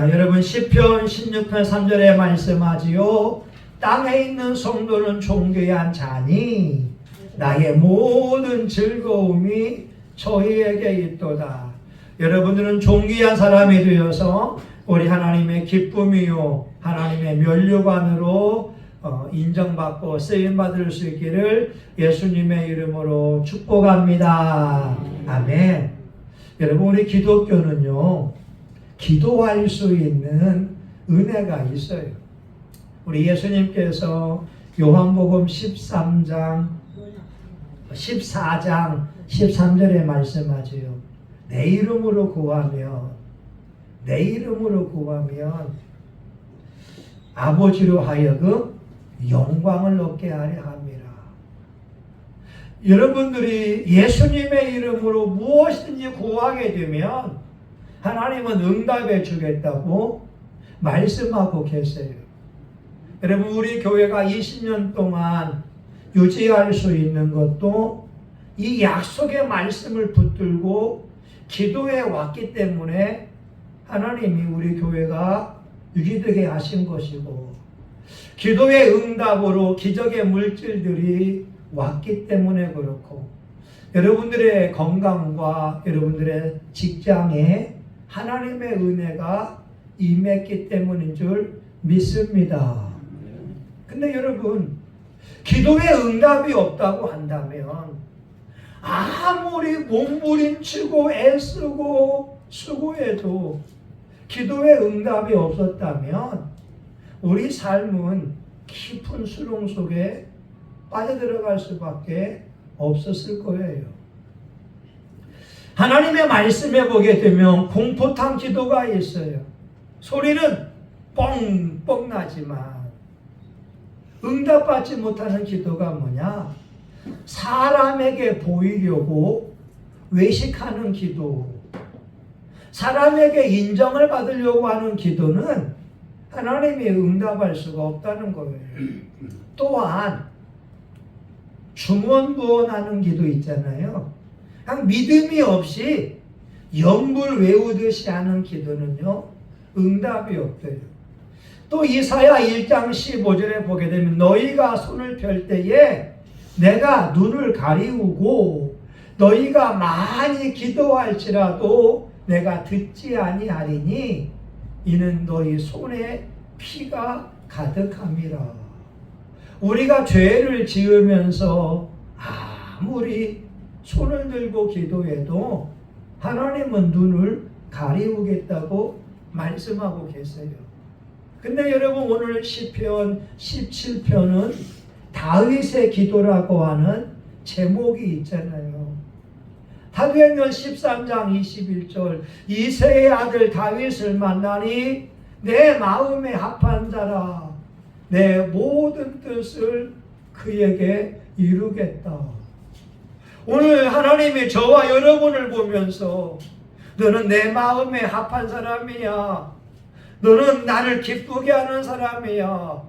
자, 여러분 시편 16편 3절에 말씀하지요. 땅에 있는 성도는 존귀한 자니 나의 모든 즐거움이 저희에게 있도다. 여러분들은 존귀한 사람이 되어서 우리 하나님의 기쁨이요 하나님의 면류관으로 인정받고 쓰임받을 수 있기를 예수님의 이름으로 축복합니다. 아멘. 여러분, 우리 기독교는요 기도할 수 있는 은혜가 있어요. 우리 예수님께서 요한복음 14장 13절에 말씀하지요. 내 이름으로 구하면 아버지로 하여금 영광을 얻게 하려 합니다. 여러분들이 예수님의 이름으로 무엇이든지 구하게 되면 하나님은 응답해 주겠다고 말씀하고 계세요. 여러분, 우리 교회가 20년 동안 유지할 수 있는 것도 이 약속의 말씀을 붙들고 기도해 왔기 때문에 하나님이 우리 교회가 유지되게 하신 것이고, 기도의 응답으로 기적의 물질들이 왔기 때문에 그렇고, 여러분들의 건강과 여러분들의 직장에 하나님의 은혜가 임했기 때문인 줄 믿습니다. 근데 여러분, 기도의 응답이 없다고 한다면 아무리 몸부림치고 애쓰고 수고해도 기도의 응답이 없었다면 우리 삶은 깊은 수렁 속에 빠져들어갈 수밖에 없었을 거예요. 하나님의 말씀에 보게 되면 공포탄 기도가 있어요. 소리는 뻥뻥 나지만 응답받지 못하는 기도가 뭐냐? 사람에게 보이려고 외식하는 기도, 사람에게 인정을 받으려고 하는 기도는 하나님이 응답할 수가 없다는 거예요. 또한 중언부언하는 기도 있잖아요. 그냥 믿음이 없이 영불 외우듯이 하는 기도는요 응답이 없대요. 또 이사야 1장 15절에 보게 되면 너희가 손을 펼 때에 내가 눈을 가리우고 너희가 많이 기도할지라도 내가 듣지 아니하리니 이는 너희 손에 피가 가득함이라. 우리가 죄를 지으면서 아무리 손을 들고 기도해도 하나님은 눈을 가리우겠다고 말씀하고 계세요. 근데 여러분, 오늘 시편 17편은 다윗의 기도라고 하는 제목이 있잖아요. 사도행전 13장 21절 이새의 아들 다윗을 만나니 내 마음에 합한 자라 내 모든 뜻을 그에게 이루겠다. 오늘 하나님이 저와 여러분을 보면서 너는 내 마음에 합한 사람이야. 너는 나를 기쁘게 하는 사람이야.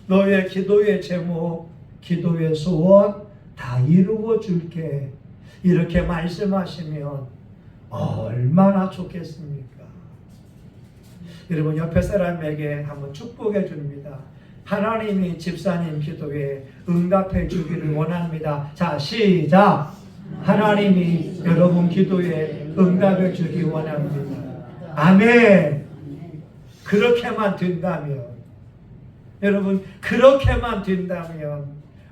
너의 기도의 제목, 기도의 소원 다 이루어 줄게. 이렇게 말씀하시면 얼마나 좋겠습니까? 여러분, 옆에 사람에게 한번 축복해 줍니다. 하나님이 집사님 기도에 응답해 주기를 원합니다. 자, 시작! 하나님이 여러분 기도에 응답해 주기 원합니다. 아멘! 그렇게만 된다면, 여러분, 그렇게만 된다면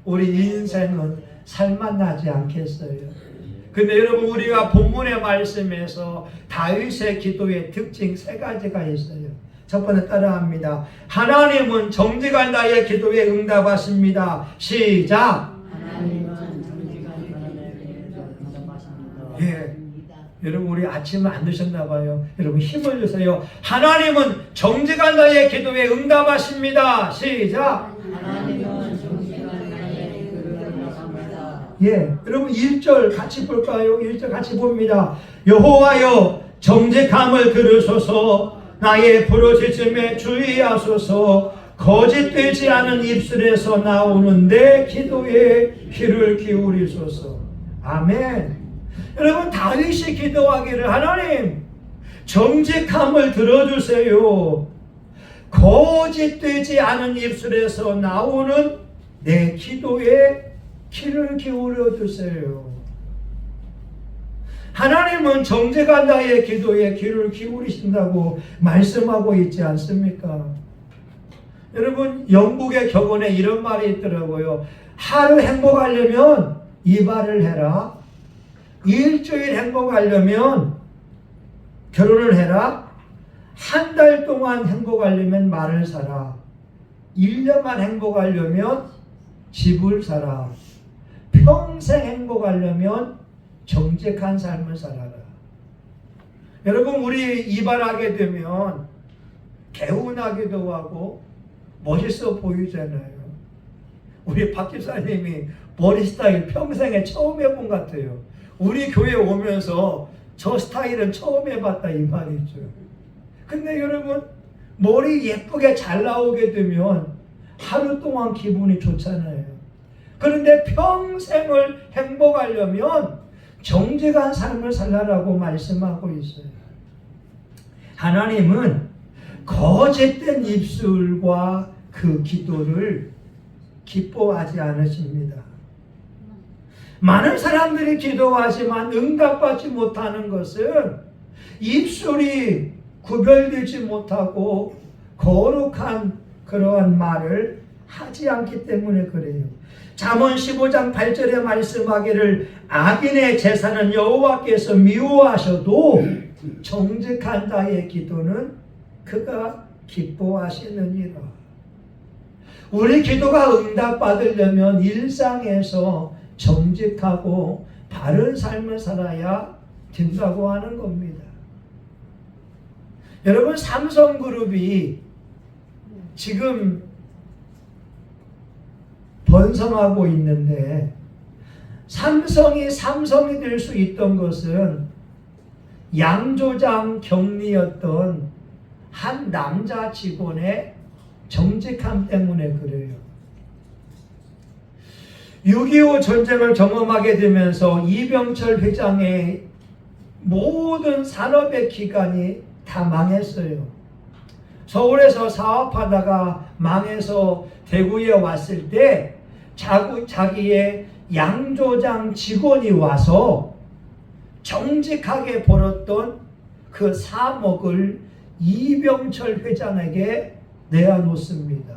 우리 인생은 살맛나지 않겠어요? 근데 여러분, 우리가 본문의 말씀에서 다윗의 기도의 특징 3가지가 있어요. 첫 번째 따라합니다. 하나님은 정직한 나의 기도에 응답하십니다. 시작! 하나님은 정직한 나의 기도에 응답하십니다. 예. 여러분, 우리 아침을 안 드셨나 봐요. 여러분, 힘을 주세요. 하나님은 정직한 나의 기도에 응답하십니다. 시작! 하나님은 정직한 나의 기도에 응답하십니다. 예, 여러분 1절 같이 볼까요? 1절 같이 봅니다. 여호와여 정직함을 들으소서. 나의 부르짖음에 주의하소서. 거짓되지 않은 입술에서 나오는 내 기도에 귀를 기울이소서. 아멘. 여러분, 다윗이 기도하기를 하나님 정직함을 들어주세요. 거짓되지 않은 입술에서 나오는 내 기도에 귀를 기울여 주세요. 하나님은 정직한 자의 기도에 귀를 기울이신다고 말씀하고 있지 않습니까? 여러분, 영국의 격언에 이런 말이 있더라고요. 하루 행복하려면 이 말을 해라. 일주일 행복하려면 결혼을 해라. 한 달 동안 행복하려면 말을 사라. 1년만 행복하려면 집을 사라. 평생 행복하려면 정직한 삶을 살아라. 여러분, 우리 이발하게 되면 개운하기도 하고 멋있어 보이잖아요. 우리 박 집사님이 머리 스타일 평생에 처음 해본 것 같아요. 우리 교회 오면서 저 스타일은 처음 해봤다 이 말이죠. 근데 여러분, 머리 예쁘게 잘 나오게 되면 하루 동안 기분이 좋잖아요. 그런데 평생을 행복하려면 정직한 삶을 살라라고 말씀하고 있어요. 하나님은 거짓된 입술과 그 기도를 기뻐하지 않으십니다. 많은 사람들이 기도하지만 응답받지 못하는 것은 입술이 구별되지 못하고 거룩한 그러한 말을 하지 않기 때문에 그래요. 잠언 15장 8절에 말씀하기를 악인의 제사는 여호와께서 미워하셔도 정직한 자의 기도는 그가 기뻐하시느니라. 우리 기도가 응답받으려면 일상에서 정직하고 바른 삶을 살아야 된다고 하는 겁니다. 여러분, 삼성그룹이 지금 번성하고 있는데 삼성이 될 수 있던 것은 양조장 경리였던 한 남자 직원의 정직함 때문에 그래요. 6.25 전쟁을 경험하게 되면서 이병철 회장의 모든 산업의 기관이 다 망했어요. 서울에서 사업하다가 망해서 대구에 왔을 때 자기의 양조장 직원이 와서 정직하게 벌었던 그 3억을 이병철 회장에게 내어놓습니다.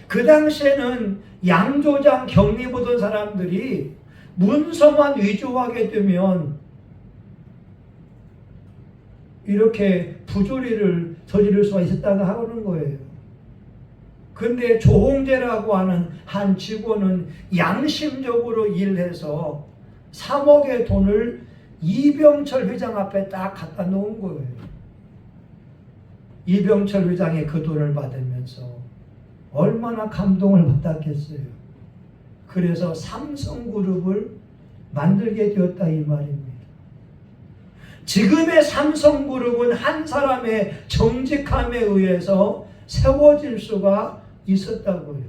그 당시에는 양조장 격리 보던 사람들이 문서만 위조하게 되면 이렇게 부조리를 저지를 수가 있었다고 하는 거예요. 근데 조홍재라고 하는 한 직원은 양심적으로 일해서 3억의 돈을 이병철 회장 앞에 딱 갖다 놓은 거예요. 이병철 회장이 그 돈을 받으면서 얼마나 감동을 받았겠어요. 그래서 삼성그룹을 만들게 되었다 이 말입니다. 지금의 삼성그룹은 한 사람의 정직함에 의해서 세워질 수가 있었다고요.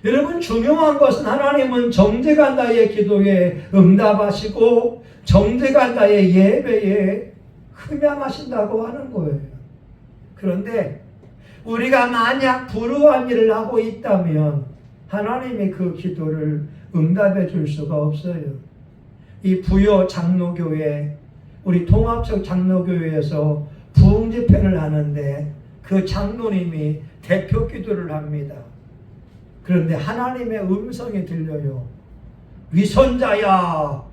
여러분, 중요한 것은 하나님은 정직한 자의 기도에 응답하시고 정직한 자의 예배에 흠양하신다고 하는 거예요. 그런데 우리가 만약 불우한 일을 하고 있다면 하나님이 그 기도를 응답해 줄 수가 없어요. 이 부여 장로교회, 우리 통합적 장로교회에서 부흥 집회를 하는데 그 장로님이 대표 기도를 합니다. 그런데 하나님의 음성이 들려요. 위선자야,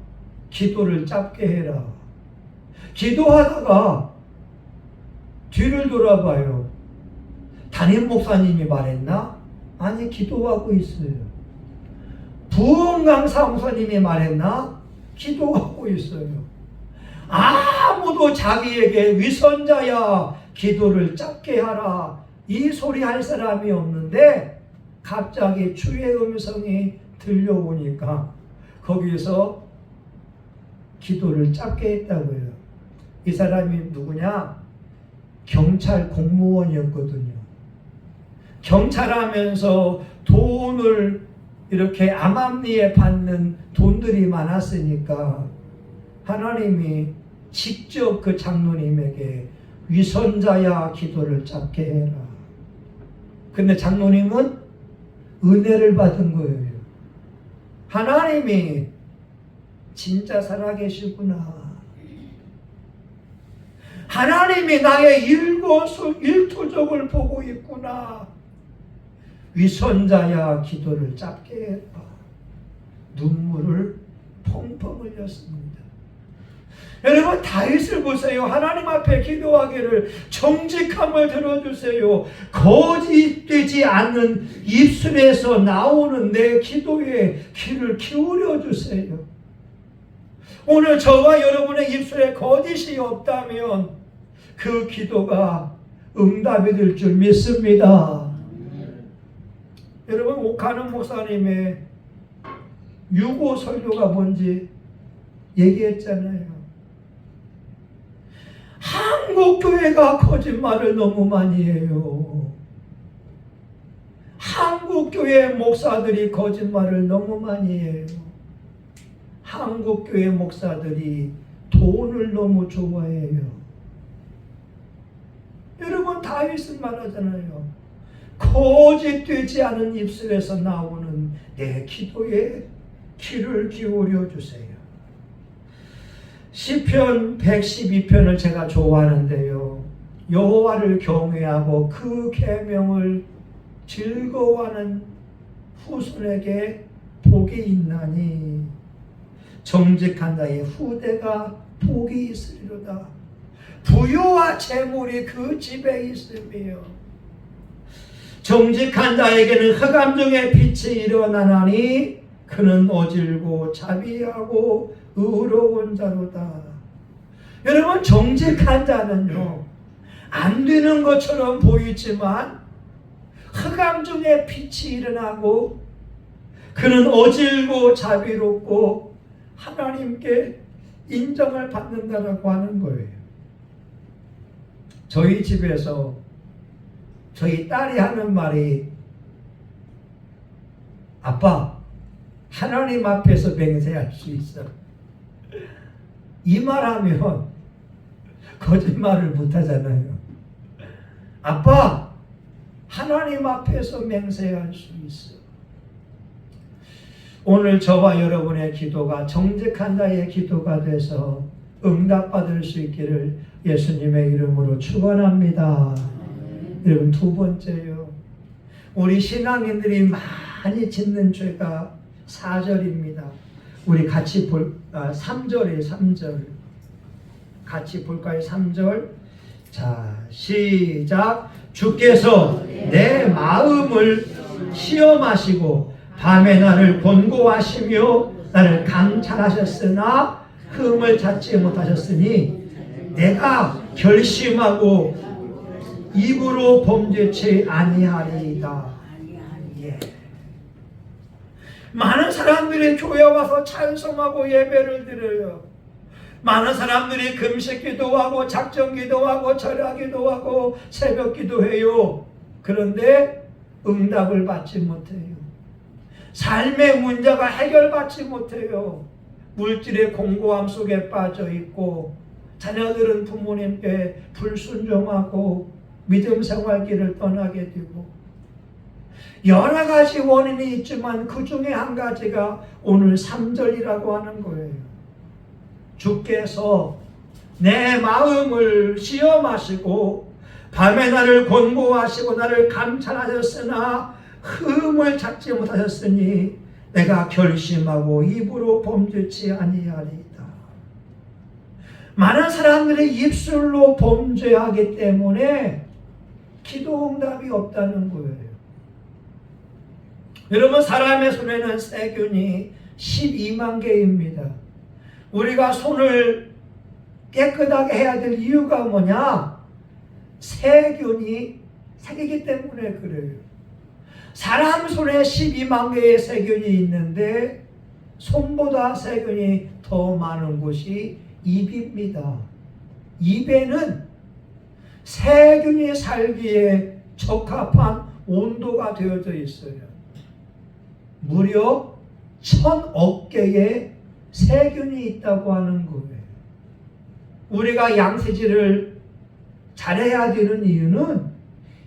기도를 짧게 해라. 기도하다가 뒤를 돌아봐요. 담임 목사님이 말했나? 아니, 기도하고 있어요. 부흥 강사 목사님이 말했나? 기도하고 있어요. 아무도 자기에게 위선자야, 기도를 짧게 하라, 이 소리 할 사람이 없는데 갑자기 주의 음성이 들려오니까 거기서 기도를 짧게 했다고요. 이 사람이 누구냐? 경찰 공무원이었거든요. 경찰하면서 돈을 이렇게 암암리에 받는 돈들이 많았으니까 하나님이 직접 그 장로님에게 위선자야 기도를 짧게 해라. 근데 장로님은 은혜를 받은 거예요. 하나님이 진짜 살아계시구나. 하나님이 나의 일토족을 보고 있구나. 위선자야 기도를 짧게 해라. 눈물을 펑펑 흘렸습니다. 여러분 다윗을 보세요. 하나님 앞에 기도하기를 정직함을 들어주세요. 거짓되지 않는 입술에서 나오는 내 기도에 귀를 기울여 주세요. 오늘 저와 여러분의 입술에 거짓이 없다면 그 기도가 응답이 될 줄 믿습니다. 여러분 옥하는 목사님의 유고 설교가 뭔지 얘기했잖아요. 한국 교회가 거짓말을 너무 많이 해요. 한국 교회 목사들이 거짓말을 너무 많이 해요. 한국 교회 목사들이 돈을 너무 좋아해요. 여러분 다윗은 말하잖아요. 거짓되지 않은 입술에서 나오는 내 기도에 귀를 기울여 주세요. 시편 112편을 제가 좋아하는데요. 여호와를 경외하고 그 계명을 즐거워하는 후손에게 복이 있나니 정직한 자의 후대가 복이 있으리로다. 부유와 재물이 그 집에 있으며 정직한 자에게는 흑암 중에 빛이 일어나나니 그는 어질고 자비하고 의로운 자로다. 여러분 정직한 자는요 안 되는 것처럼 보이지만 흑암 중에 빛이 일어나고 그는 어질고 자비롭고 하나님께 인정을 받는다라고 하는 거예요. 저희 집에서 저희 딸이 하는 말이 아빠 하나님 앞에서 맹세할 수 있어. 이 말하면 거짓말을 못하잖아요. 아빠 하나님 앞에서 맹세할 수 있어. 오늘 저와 여러분의 기도가 정직한 자의 기도가 돼서 응답받을 수 있기를 예수님의 이름으로 축원합니다. 여러분 두 번째요. 우리 신앙인들이 많이 짓는 죄가 4절입니다. 우리 같이 3절이에요. 3절 같이 볼까요? 3절 자 시작. 주께서 내 마음을 시험하시고 밤에 나를 권고하시며 나를 감찰하셨으나 흠을 찾지 못하셨으니 내가 결심하고 입으로 범죄치 아니하리이다. 예. 많은 사람들이 교회 와서 찬송하고 예배를 드려요. 많은 사람들이 금식 기도하고 작정 기도하고 절야 기도하고 새벽 기도해요. 그런데 응답을 받지 못해요. 삶의 문제가 해결받지 못해요. 물질의 공고함 속에 빠져 있고 자녀들은 부모님께 불순종하고 믿음 생활길을 떠나게 되고 여러 가지 원인이 있지만 그 중에 한 가지가 오늘 3절이라고 하는 거예요. 주께서 내 마음을 시험하시고 밤에 나를 권고하시고 나를 감찰하셨으나 흠을 찾지 못하셨으니 내가 결심하고 입으로 범죄치 아니하리이다. 많은 사람들이 입술로 범죄하기 때문에 기도 응답이 없다는 거예요. 여러분 사람의 손에는 세균이 12만 개입니다. 우리가 손을 깨끗하게 해야 될 이유가 뭐냐? 세균이 생기기 때문에 그래요. 사람 손에 12만 개의 세균이 있는데 손보다 세균이 더 많은 곳이 입입니다. 입에는 세균이 살기에 적합한 온도가 되어져 있어요. 무려 1000억 개의 세균이 있다고 하는 거예요. 우리가 양세질을 잘해야 되는 이유는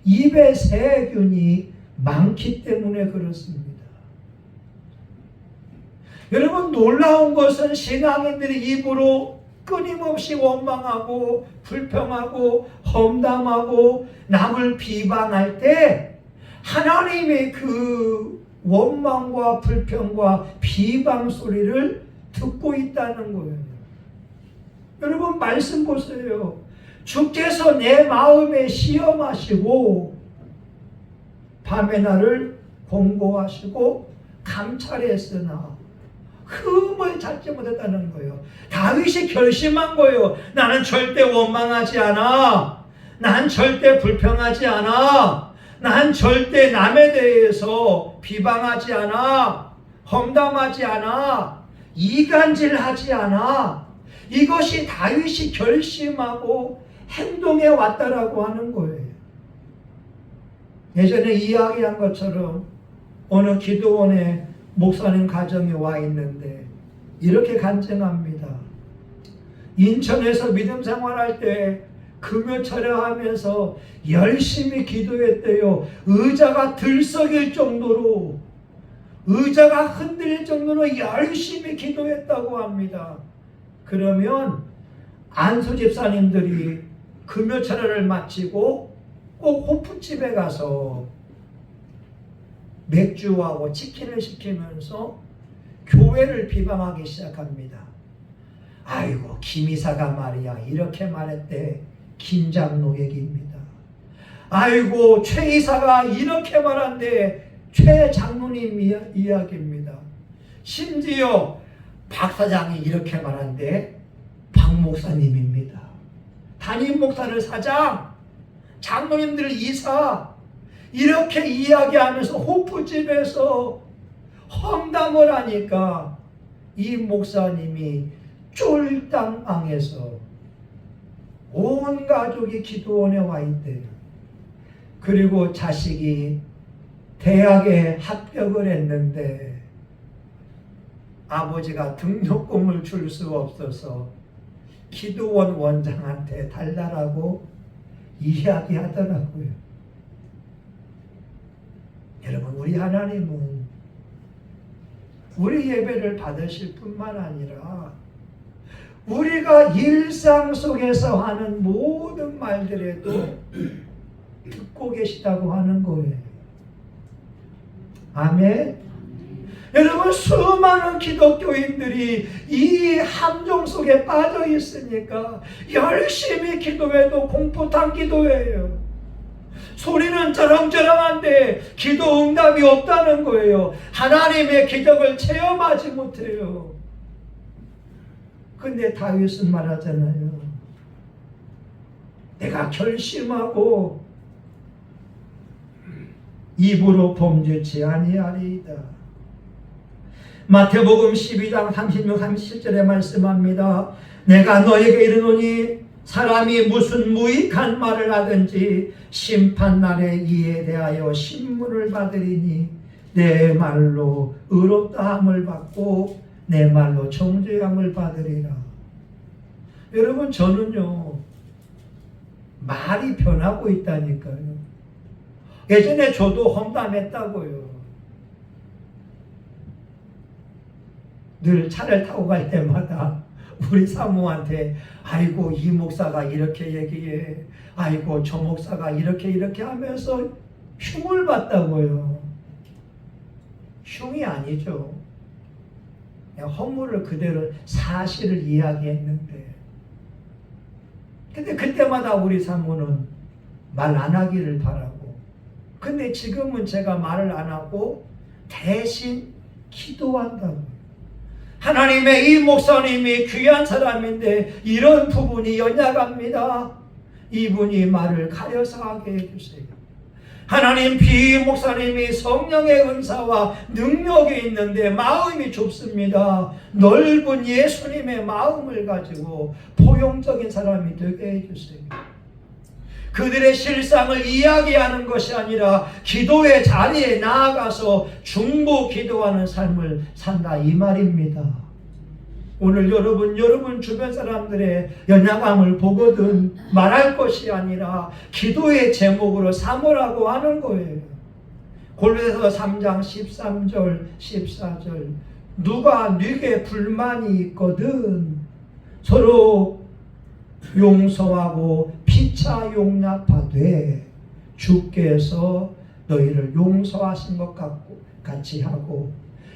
입에 세균이 많기 때문에 그렇습니다. 여러분, 놀라운 것은 신앙인들이 입으로 끊임없이 원망하고 불평하고 험담하고 남을 비방할 때 하나님의 그 원망과 불평과 비방 소리를 듣고 있다는 거예요. 여러분, 말씀 보세요. 주께서 내 마음에 시험하시고 밤에 나를 공고하시고 감찰했으나 흠을 찾지 못했다는 거예요. 다윗이 결심한 거예요. 나는 절대 원망하지 않아. 난 절대 불평하지 않아. 난 절대 남에 대해서 비방하지 않아. 험담하지 않아. 이간질하지 않아. 이것이 다윗이 결심하고 행동해 왔다라고 하는 거예요. 예전에 이야기한 것처럼 어느 기도원에 목사님 가정에 와 있는데 이렇게 간증합니다. 인천에서 믿음 생활할 때 금요 철야하면서 열심히 기도했대요. 의자가 들썩일 정도로, 의자가 흔들릴 정도로 열심히 기도했다고 합니다. 그러면 안수 집사님들이 금요 철야를 마치고 꼭 호프집에 가서 맥주하고 치킨을 시키면서 교회를 비방하기 시작합니다. 아이고, 김이사가 말이야 이렇게 말했대. 김장로 얘기입니다. 아이고, 최 이사가 이렇게 말한대. 최 장로님 이야기입니다. 심지어 박 사장이 이렇게 말한대. 박 목사님입니다. 담임 목사를 사장, 장로님들 이사, 이렇게 이야기하면서 호프집에서 험담을 하니까 이 목사님이 쫄당당해서 온 가족이 기도원에 와 있대요. 그리고 자식이 대학에 합격을 했는데 아버지가 등록금을 줄 수 없어서 기도원 원장한테 달라라고 이야기하더라고요. 여러분, 우리 하나님은 우리 예배를 받으실 뿐만 아니라 우리가 일상 속에서 하는 모든 말들에도 듣고 계시다고 하는 거예요. 아멘. 여러분, 수많은 기독교인들이 이 함정 속에 빠져 있으니까 열심히 기도해도 공포탄 기도예요. 소리는 저렁저렁한데 기도 응답이 없다는 거예요. 하나님의 기적을 체험하지 못해요. 근데 다윗은 말하잖아요. 내가 결심하고 입으로 범죄치 아니하리이다. 마태복음 12장 36, 37절에 말씀합니다. 내가 너에게 이르노니 사람이 무슨 무익한 말을 하든지 심판날에 이에 대하여 신문을 받으리니 내 말로 의롭다함을 받고 내 말로 정죄함을 받으리라. 여러분, 저는요 말이 변하고 있다니까요. 예전에 저도 험담했다고요. 늘 차를 타고 갈 때마다 우리 사모한테 아이고, 이 목사가 이렇게 얘기해, 아이고, 저 목사가 이렇게 하면서 흉을 봤다고요. 흉이 아니죠. 그냥 허물을 그대로 사실을 이야기했는데, 근데 그때마다 우리 사모는 말 안 하기를 바라고, 근데 지금은 제가 말을 안 하고 대신 기도한다고요. 하나님의 이 목사님이 귀한 사람인데 이런 부분이 연약합니다. 이분이 말을 가려서 하게 해주세요. 하나님, 비 목사님이 성령의 은사와 능력이 있는데 마음이 좁습니다. 넓은 예수님의 마음을 가지고 포용적인 사람이 되게 해주세요. 그들의 실상을 이야기하는 것이 아니라 기도의 자리에 나아가서 중보 기도하는 삶을 산다, 이 말입니다. 오늘 여러분 주변 사람들의 연약함을 보거든 말할 것이 아니라 기도의 제목으로 삼으라고 하는 거예요. 골로새서 3장 13절 14절 누가 네게 불만이 있거든 서로 용서하고 피차 용납하되 주께서 너희를 용서하신 것 같이 하고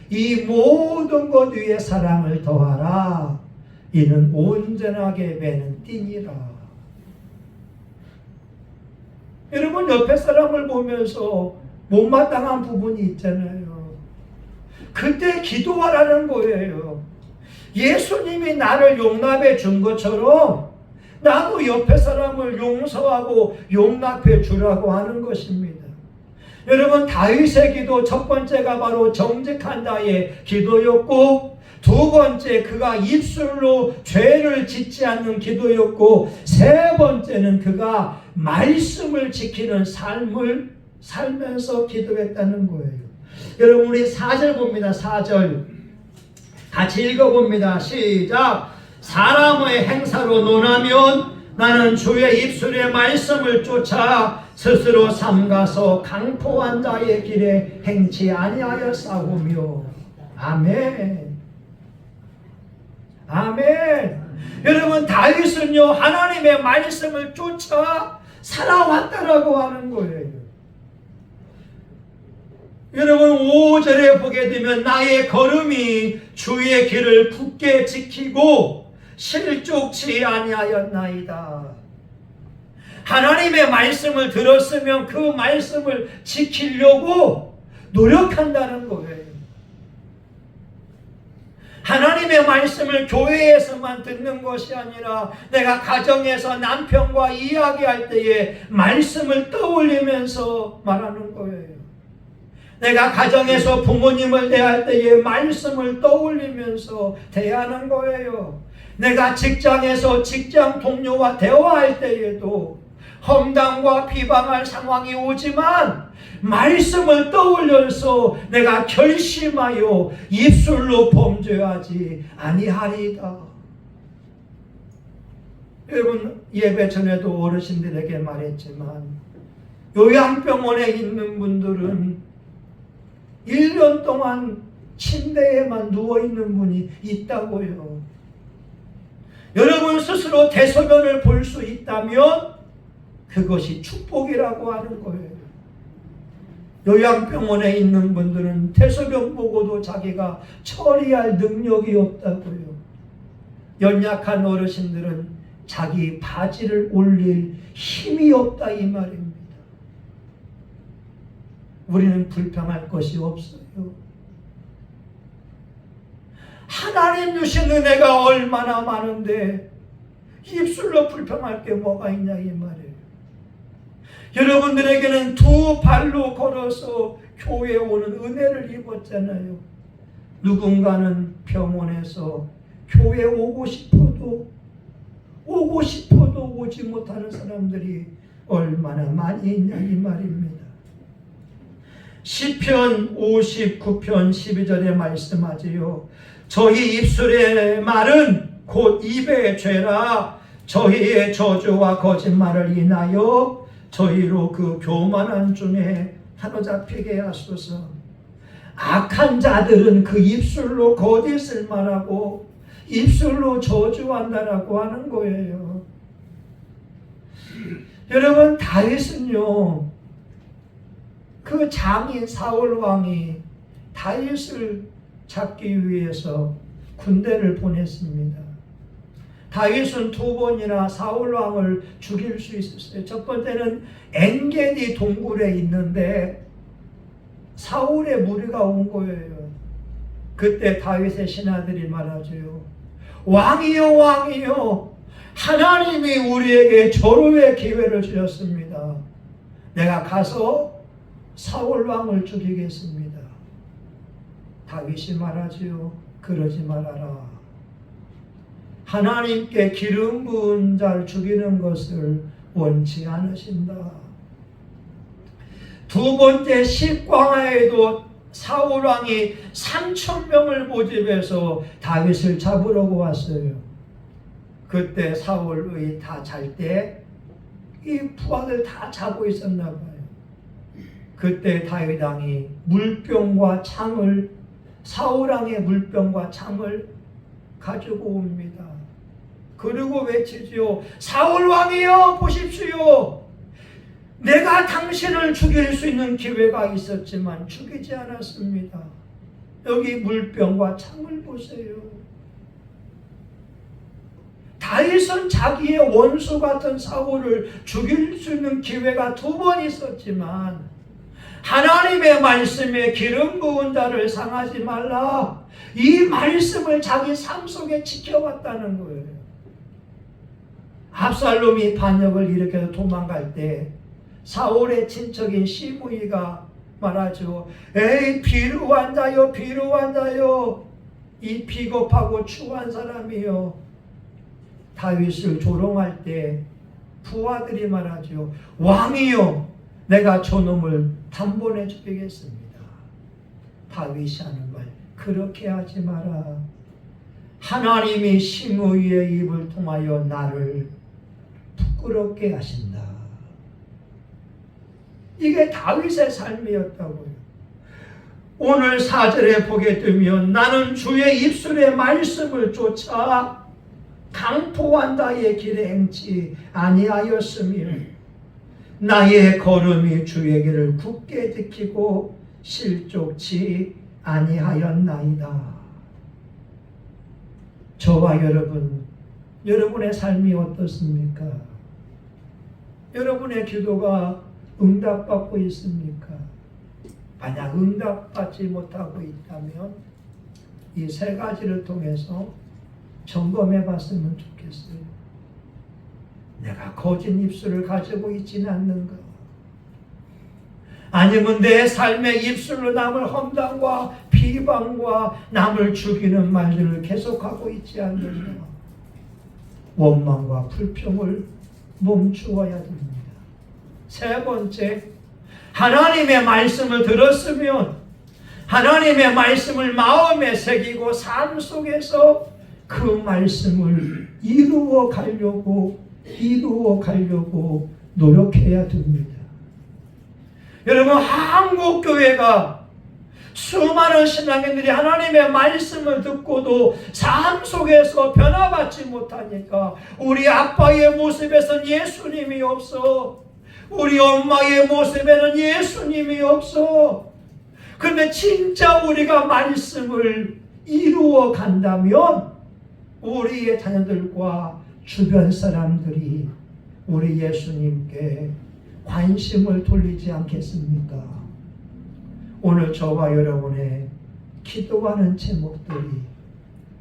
이 모든 것 위에 사랑을 더하라. 이는 온전하게 매는 띠니라. 여러분 옆에 사람을 보면서 못마땅한 부분이 있잖아요. 그때 기도하라는 거예요. 예수님이 나를 용납해 준 것처럼 나도 옆에 사람을 용서하고 용납해 주라고 하는 것입니다. 여러분 다윗의 기도 첫 번째가 바로 정직한 자의 기도였고 두 번째 그가 입술로 죄를 짓지 않는 기도였고 세 번째는 그가 말씀을 지키는 삶을 살면서 기도했다는 거예요. 여러분 우리 4절 봅니다. 4절 같이 읽어봅니다. 시작. 사람의 행사로 논하면 나는 주의 입술의 말씀을 쫓아 스스로 삼가서 강포한 자의 길에 행치 아니하여 싸우며. 아멘. 아멘. 여러분 다윗은요 하나님의 말씀을 쫓아 살아왔다라고 하는 거예요. 여러분 5절에 보게 되면 나의 걸음이 주의 길을 굳게 지키고 실족치 아니하였나이다. 하나님의 말씀을 들었으면 그 말씀을 지키려고 노력한다는 거예요. 하나님의 말씀을 교회에서만 듣는 것이 아니라 내가 가정에서 남편과 이야기할 때에 말씀을 떠올리면서 말하는 거예요. 내가 가정에서 부모님을 대할 때에 말씀을 떠올리면서 대하는 거예요. 내가 직장에서 직장 동료와 대화할 때에도 험담과 비방할 상황이 오지만 말씀을 떠올려서 내가 결심하여 입술로 범죄하지 아니하리이다. 여러분 예배 전에도 어르신들에게 말했지만 요양병원에 있는 분들은 1년 동안 침대에만 누워있는 분이 있다고요. 여러분 스스로 대소변을 볼 수 있다면 그것이 축복이라고 하는 거예요. 요양병원에 있는 분들은 대소변 보고도 자기가 처리할 능력이 없다고요. 연약한 어르신들은 자기 바지를 올릴 힘이 없다 이 말입니다. 우리는 불평할 것이 없어요. 하나님 주신 은혜가 얼마나 많은데 입술로 불평할 게 뭐가 있냐 이 말이에요. 여러분들에게는 두 발로 걸어서 교회에 오는 은혜를 입었잖아요. 누군가는 병원에서 교회에 오고 싶어도 오지 못하는 사람들이 얼마나 많이 있냐 이 말입니다. 시편 59편 12절에 말씀하지요. 저희 입술의 말은 곧 입의 죄라. 저희의 저주와 거짓말을 인하여 저희로 그 교만한 중에 사로잡히게 하소서. 악한 자들은 그 입술로 거짓을 말하고 입술로 저주한다라고 하는 거예요. 여러분 다윗은요 그 장인 사울 왕이 다윗을 잡기 위해서 군대를 보냈습니다. 다윗은 두 번이나 사울 왕을 죽일 수 있었어요. 첫 번째는 엔게디 동굴에 있는데 사울의 무리가 온 거예요. 그때 다윗의 신하들이 말하죠. 왕이여 왕이여 하나님이 우리에게 절호의 기회를 주셨습니다. 내가 가서 사울 왕을 죽이겠습니다. 다윗이 말하지요. 그러지 말아라. 하나님께 기름 부은 자를 죽이는 것을 원치 않으신다. 두 번째 십광야에도 사울 왕이 3,000명을 모집해서 다윗을 잡으려고 왔어요. 그때 사울의 다 잘 때 이 부하들 다 자고 있었나 봐요. 그때 다윗 왕이 물병과 창을, 사울 왕의 물병과 창을 가지고 옵니다. 그리고 외치지요. 사울 왕이여 보십시오. 내가 당신을 죽일 수 있는 기회가 있었지만 죽이지 않았습니다. 여기 물병과 창을 보세요. 다윗은 자기의 원수 같은 사울을 죽일 수 있는 기회가 2번 있었지만 하나님의 말씀에 기름 부은 자를 상하지 말라. 이 말씀을 자기 삶 속에 지켜왔다는 거예요. 압살롬이 반역을 일으켜서 도망갈 때 사울의 친척인 시므이가 말하죠. 에이 비루한 자요 비루한 자요, 이 비겁하고 추한 사람이요. 다윗을 조롱할 때 부하들이 말하죠. 왕이요 내가 저놈을 단번에 죽이겠습니다. 다윗이 하는 말 그렇게 하지 마라. 하나님이 시므이의 입을 통하여 나를 부끄럽게 하신다. 이게 다윗의 삶이었다고요. 오늘 4절에 보게 되면 나는 주의 입술의 말씀을 쫓아 강포한 자의 길에 행치 아니하였으며 나의 걸음이 주의 길을 굳게 지키고 실족치 아니하였나이다. 저와 여러분, 여러분의 삶이 어떻습니까? 여러분의 기도가 응답받고 있습니까? 만약 응답받지 못하고 있다면 이 3가지를 통해서 점검해 봤으면 좋겠어요. 내가 거짓 입술을 가지고 있지는 않는가? 아니면 내 삶의 입술로 남을 험담과 비방과 남을 죽이는 말들을 계속하고 있지 않는가? 원망과 불평을 멈추어야 됩니다. 3번째, 하나님의 말씀을 들었으면 하나님의 말씀을 마음에 새기고 삶 속에서 그 말씀을 이루어 가려고 노력해야 됩니다. 여러분, 한국교회가 수많은 신앙인들이 하나님의 말씀을 듣고도 삶 속에서 변화받지 못하니까 우리 아빠의 모습에선 예수님이 없어. 우리 엄마의 모습에는 예수님이 없어. 근데 진짜 우리가 말씀을 이루어 간다면 우리의 자녀들과 주변 사람들이 우리 예수님께 관심을 돌리지 않겠습니까? 오늘 저와 여러분의 기도하는 제목들이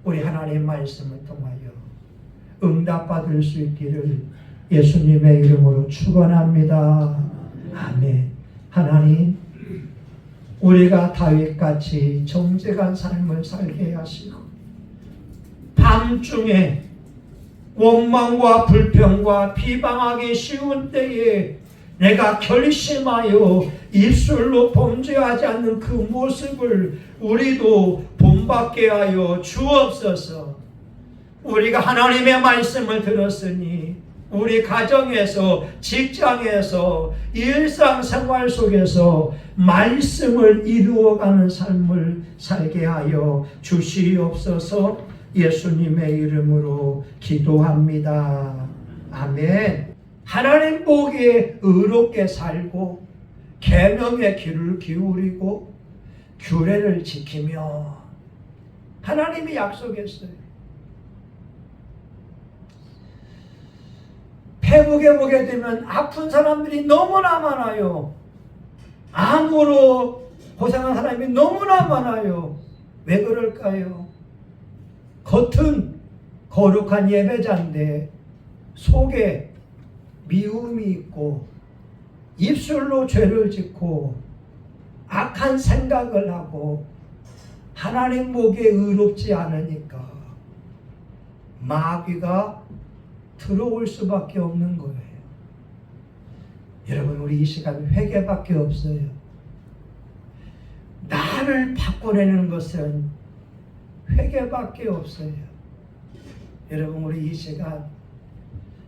우리 하나님 말씀을 통하여 응답받을 수 있기를 예수님의 이름으로 축원합니다. 아멘. 하나님, 우리가 다윗같이 정직한 삶을 살게 하시고 밤중에 원망과 불평과 비방하기 쉬운 때에 내가 결심하여 입술로 범죄하지 않는 그 모습을 우리도 본받게 하여 주옵소서. 우리가 하나님의 말씀을 들었으니 우리 가정에서, 직장에서, 일상생활 속에서 말씀을 이루어가는 삶을 살게 하여 주시옵소서. 예수님의 이름으로 기도합니다. 아멘. 하나님 보기에 의롭게 살고 계명의 귀를 기울이고 규례를 지키며 하나님이 약속했어요. 페북에 보게 되면 아픈 사람들이 너무나 많아요. 암으로 고생한 사람이 너무나 많아요. 왜 그럴까요? 겉은 거룩한 예배자인데 속에 미움이 있고 입술로 죄를 짓고 악한 생각을 하고 하나님 보기에 의롭지 않으니까 마귀가 들어올 수밖에 없는 거예요. 여러분, 우리 이 시간 회개밖에 없어요. 나를 나를 바꿔내는 것은 회개밖에 없어요. 여러분, 우리 이 시간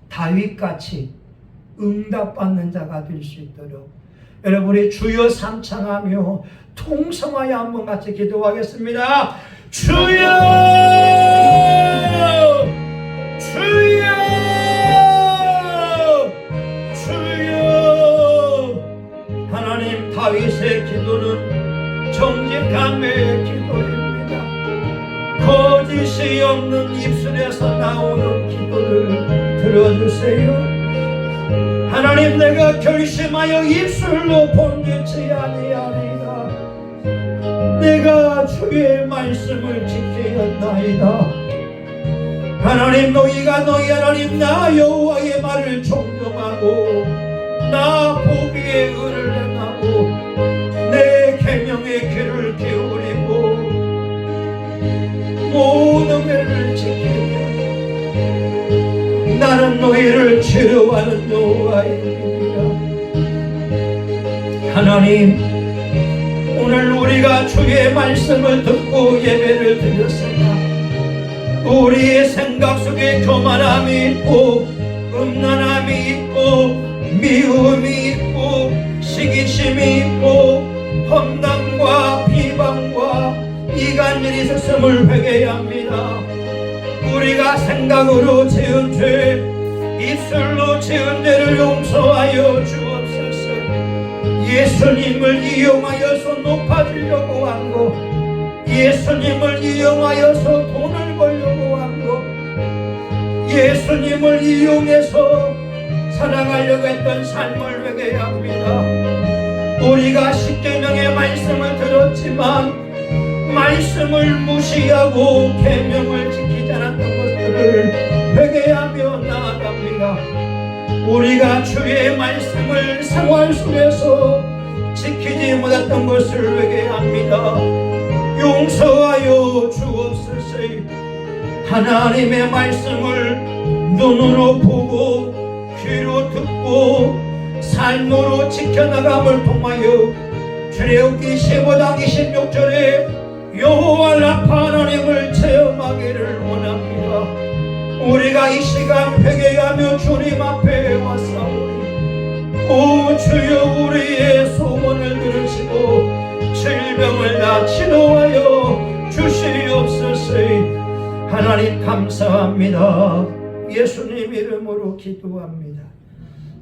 다윗같이 응답받는 자가 될 수 있도록 여러분이 주여 삼창하며 통성하여 한번 같이 기도하겠습니다. 주여, 주여, 주여. 하나님, 다윗의 기도는 정직함의 기도입니다. 거짓이 없는 입술에서 나오는 기도를 들어주세요. 하나님, 내가 결심하여 입술로 번개치 아니하리라. 내가 주의 말씀을 지키었나이다. 하나님, 너희가 너희 하나님 나 여호와의 말을 존경하고 나 보기에 의를 행하고 내 계명의 귀를 기울이고 모든 일을 지키며 나는 너희를 치료하는 여호와입니다. 하나님, 오늘 우리가 주의 말씀을 듣고 예배를 드렸으나 우리의 생각 속에 교만함이 있고 음란함이 있고 미움이 있고 시기심이 있고 험담과 비방과 이간질이 있었음을 회개합니다. 우리가 생각으로 지은 죄, 입술로 지은 죄를 용서하여 주옵소서. 예수님을 이용하여서 높아지려고 한 것, 예수님을 이용하여서 돈을 벌려고 한 것, 예수님을 이용해서 살아가려고 했던 삶을 회개합니다. 우리가 십계명의 말씀을 들었지만 말씀을 무시하고 계명을 지키지 않았던 것들을 회개하며 나아갑니다. 우리가 주의 말씀을 생활 속에서 지키지 못했던 것을 회개합니다. 용서하여 주옵소서. 하나님의 말씀을 눈으로 보고 귀로 듣고 삶으로 지켜나감을 통하여 출애굽기 15장 26절에 여호와 라파 하나님을 체험하기를 원합니다. 우리가 이 시간 회개하며 주님 앞에 왔사오니 오 주여, 우리의 소원을 들으시고 질병을 다 치료하여 주시옵소서. 하나님 감사합니다. 예수님 이름으로 기도합니다.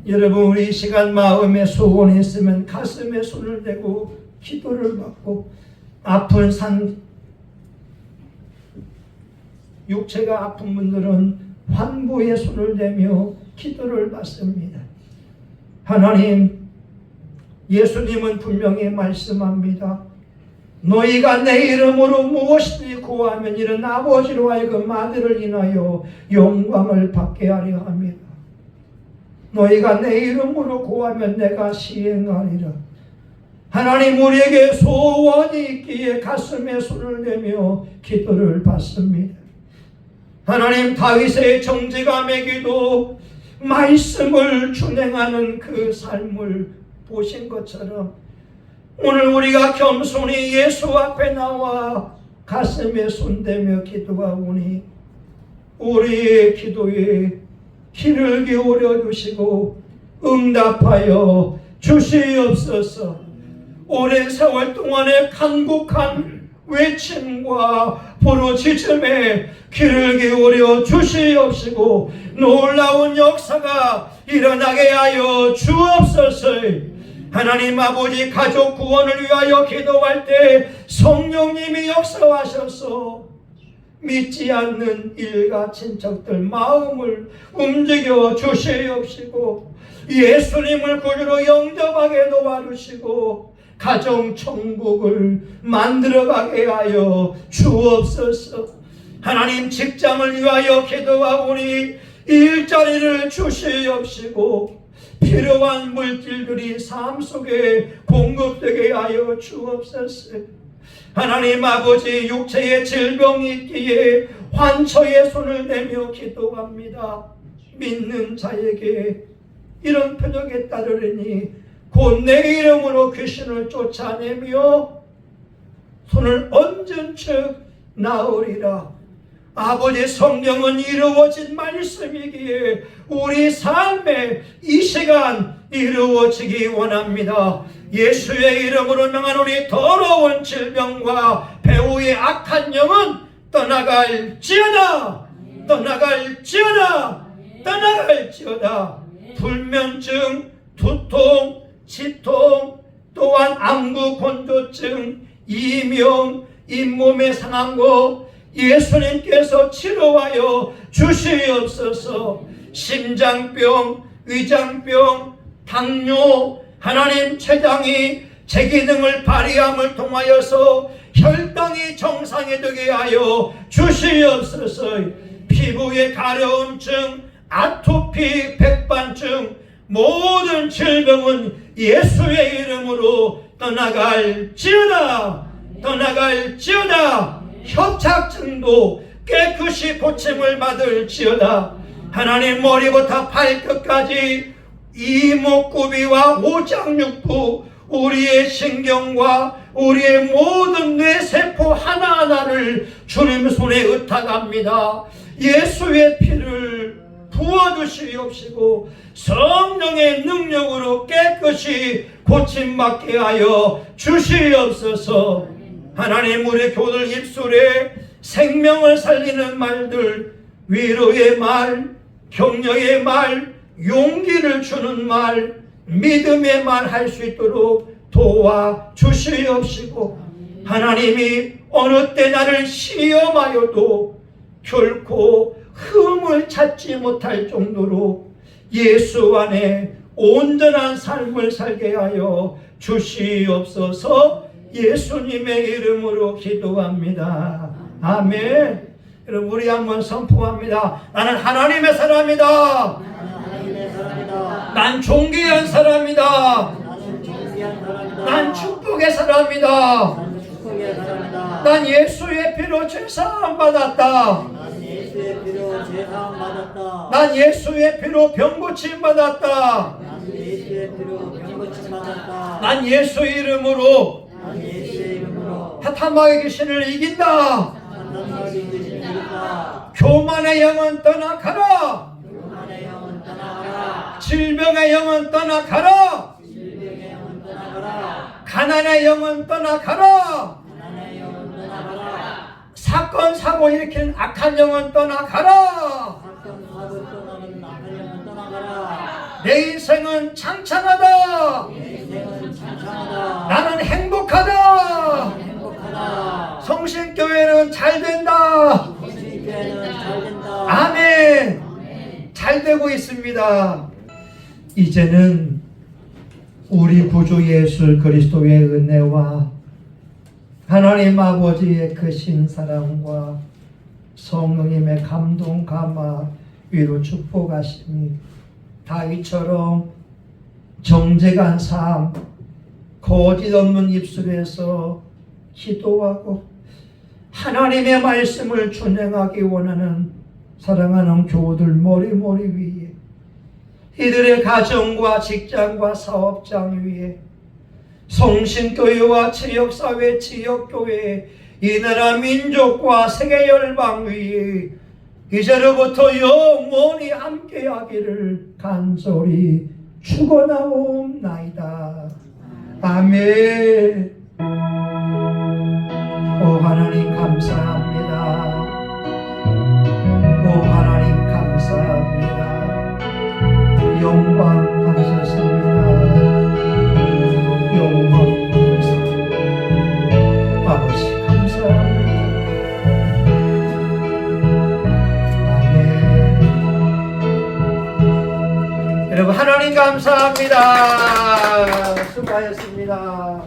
여러분, 우리 이 시간 마음에 소원이 있으면 가슴에 손을 대고 기도를 받고, 아픈 육체가 아픈 분들은 환부에 손을 대며 기도를 받습니다. 하나님, 예수님은 분명히 말씀합니다. 너희가 내 이름으로 무엇이든지 구하면 이는 아버지로 하여금 아들을 인하여 영광을 받게 하려 합니다. 너희가 내 이름으로 구하면 내가 시행하리라. 하나님, 우리에게 소원이 있기에 가슴에 손을 대며 기도를 받습니다. 하나님, 다윗의 정직함의 기도, 말씀을 준행하는 그 삶을 보신 것처럼 오늘 우리가 겸손히 예수 앞에 나와 가슴에 손대며 기도하오니 우리의 기도에 귀를 기울여 주시고 응답하여 주시옵소서. 오랜 세월 동안의 간곡한 외침과 부르짖음에 귀를 기울여 주시옵시고 놀라운 역사가 일어나게 하여 주옵소서. 하나님 아버지, 가족 구원을 위하여 기도할 때 성령님이 역사하셔서 믿지 않는 일가 친척들 마음을 움직여 주시옵시고 예수님을 구주로 영접하게 도와주시고 가정 천국을 만들어가게 하여 주옵소서. 하나님, 직장을 위하여 기도하오니 일자리를 주시옵시고 필요한 물질들이 삶 속에 공급되게 하여 주옵소서. 하나님 아버지, 육체의 질병이 있기에 환처에 손을 대며 기도합니다. 믿는 자에게 이런 표적에 따르리니 곧 내 이름으로 귀신을 쫓아내며 손을 얹은 즉 나으리라. 아버지, 성경은 이루어진 말씀이기에 우리 삶에 이 시간 이루어지기 원합니다. 예수의 이름으로 명하노니 더러운 질병과 배후의 악한 영은 떠나갈지어다. 떠나갈지어다. 떠나갈지어다. 불면증, 두통, 치통, 또한 안구 건조증, 이명, 잇몸의 상한 것 예수님께서 치료하여 주시옵소서. 심장병, 위장병, 당뇨, 하나님 췌장이 제 기능을 발휘함을 통하여서 혈당이 정상이 되게 하여 주시옵소서. 피부의 가려움증, 아토피, 백반증, 모든 질병은 예수의 이름으로 떠나갈지어다. 떠나갈지어다. 협착증도 깨끗이 고침을 받을지어다. 하나님, 머리부터 발끝까지 이목구비와 오장육부, 우리의 신경과 우리의 모든 뇌세포 하나하나를 주님 손에 의탁합니다. 예수의 피를 부어주시옵시고 성령의 능력으로 깨끗이 고침받게 하여 주시옵소서. 하나님, 우리 교들 입술에 생명을 살리는 말들, 위로의 말, 격려의 말, 용기를 주는 말, 믿음의 말 할 수 있도록 도와주시옵시고, 하나님이 어느 때 나를 시험하여도 결코 흠을 찾지 못할 정도로 예수 안에 온전한 삶을 살게 하여 주시옵소서. 예수님의 이름으로 기도합니다. 아멘. 여러분, 우리 한번 선포합니다. 나는 하나님의 사람이다. 난 존귀한 사람이다. 난 축복의 사람이다. 난 예수의 피로 죄사함 받았다. 난 예수의 피로 병고침 받았다. 난 예수 이름으로 사탄마귀의 귀신을 이긴다. 교만의 영은 떠나가라. 질병의 영은 떠나가라. 가난의 영은 떠나가라. 사건 사고 일으키는 악한 영은 떠나가라. 내 인생은 창창하다. 나는 행복하다. 성신교회는 잘 된다. 아멘. 잘 되고 있습니다. 이제는 우리 구주 예수 그리스도의 은혜와 하나님 아버지의 크신 사랑과 성령님의 감동, 감화, 위로 축복하심이 다윗처럼 정직한 삶, 거짓 없는 입술에서 기도하고 하나님의 말씀을 준행하기 원하는 사랑하는 교우들 머리 위에, 이들의 가정과 직장과 사업장 위에, 성신교회와 지역사회, 지역교회, 이 나라 민족과 세계 열방 위에 이제로부터 영원히 함께하기를 간절히 축원하옵나이다. 아멘. 오 하나님 감사합니다. 오 하나님 감사합니다. 영광 받으셨습니다. 영광 받으셨습니다. 아버지 감사합니다. 아멘. 여러분 하나님 감사합니다. 수고하셨습니다.